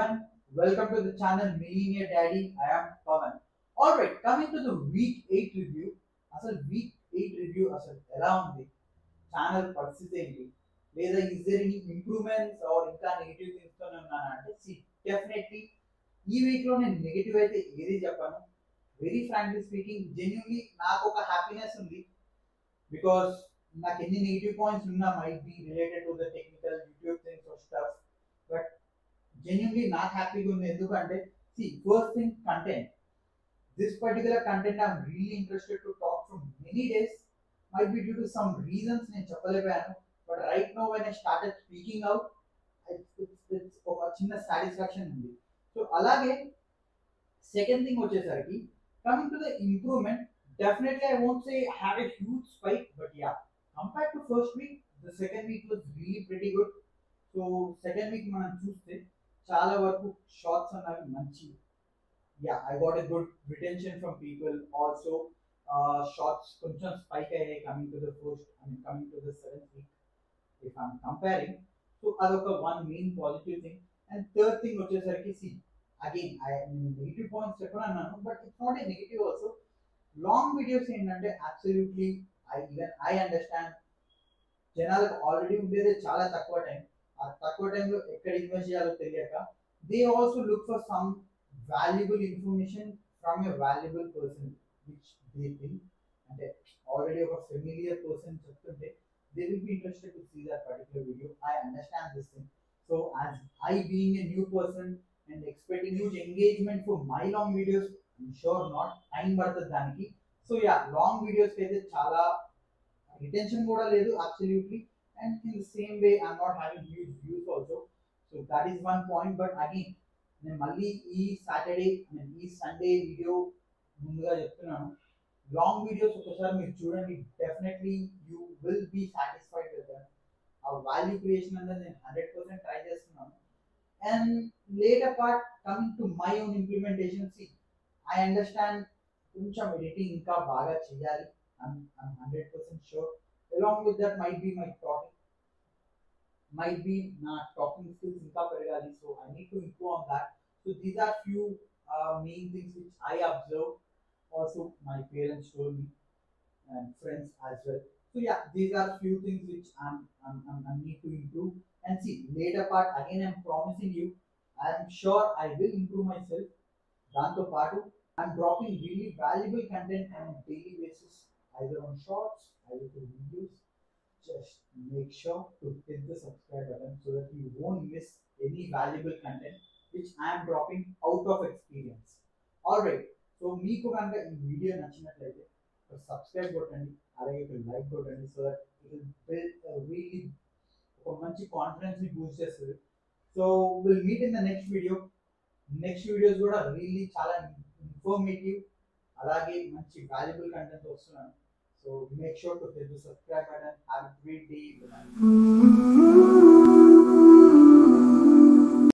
everyone, welcome to the channel Millionaire Daddy. I am Pawan. Alright, coming to the week 8 review. అసలు week 8 review అసలు ఎలా ఉంది, channel పరిస్థితి ఏంటి, లేదా is there any improvements or ఇంకా నెగిటివ్ థింగ్స్ తోనే ఉన్నానా అంటే డెఫినెట్లీ ఈ వీక్ లో నేను నెగిటివ్ అయితే ఏది చెప్పాను. వెరీ ఫ్రాంక్లీ స్పీకింగ్, జెన్యున్లీ నాకు ఒక హ్యాపీనెస్ ఉంది. బికాస్ నాకు ఎన్ని నెగిటివ్ పాయింట్స్ ఉన్నా might be related to the technical YouTube things or stuff, but genuinely not happy with ఎందుకంటే see first thing content, this particular content I'm really interested to talk for many days, might be due to some reasons నేను చెప్పలేకపోయాను, but right now when I started speaking out it's ఒక చిన్న satisfaction ఉంది. So అలాగే second thing వచ్చేసరికి coming to the improvement, definitely I won't say I have a huge spike, but yeah, compared to first week the second week was really pretty good. So second week మనం చూస్తే చాలా వరకు shorts అన్నవి మంచి, yeah I got a good retention from people. Also shorts కొంచెం spike అయ్యాయి coming to the first coming to the seventh week if I'm comparing. So అదొక one main positive thing. And third thing వచ్చేసరికి again negative points చెప్పను అన్నాను, but it's not a negative also. Long videos ఏంటంటే absolutely I understand, జనాలకు already ఉండేది చాలా తక్కువ time. ఆ తక్కువ టైంలో ఎక్కడ ఇన్వెస్ట్ చేయాలో తెలియక they also look for some valuable information from a valuable person which they think, అంటే ఆల్రెడీ ఒక ఫెమిలియర్ పర్సన్ చెప్తుంటే they will be interested to see that particular video. I understand this thing. So as I being a new person and expecting huge engagement for my long videos, I'm sure not, time పడుతుంది దానికి. So yeah, long వీడియోస్కి అయితే చాలా retention కూడా లేదు absolutely. And in the same way I'm not having huge views also, so that is one point. But again నేను మళ్ళీ ఈ సాటర్డే ఈ సండే వీడియో ముందుగా చెప్తున్నాను, లాంగ్ వీడియోస్ ఒకసారి మీరు చూడండి, definitely you will be satisfied with that. ఆ వాల్యూ క్రియేషన్ అనేది నేను 100% ట్రై చేస్తున్నాను. And later part coming to my own implementation, I understand కొంచెం ఎడిటింగ్ ఇంకా బాగా చేయాలి. I'm 100% sure. Along with that might be my talking, might be na talking skills inka pedagali, so I need to improve on that. So these are few main things which I observed. Also my parents told me and friends as well. So yeah, these are few things which I need to improve. And see, later part again I'm promising you, I'm sure I will improve myself. Danto paatu I'm dropping really valuable content on a daily basis, either on shorts, either through videos. Just make sure to hit the subscribe button so that you won't miss any valuable content which I am dropping out of experience. Alright, so meeku ganaka ee video nachinatlaite subscribe kottandi, alage like kottandi, so that it will build a really oka manchi confidence ni boost chestadi. So we'll meet in the next video. Next videos kuda really chala informative, alage manchi valuable content vastunnanu. So make sure to hit the subscribe button. Have a great day. Bye.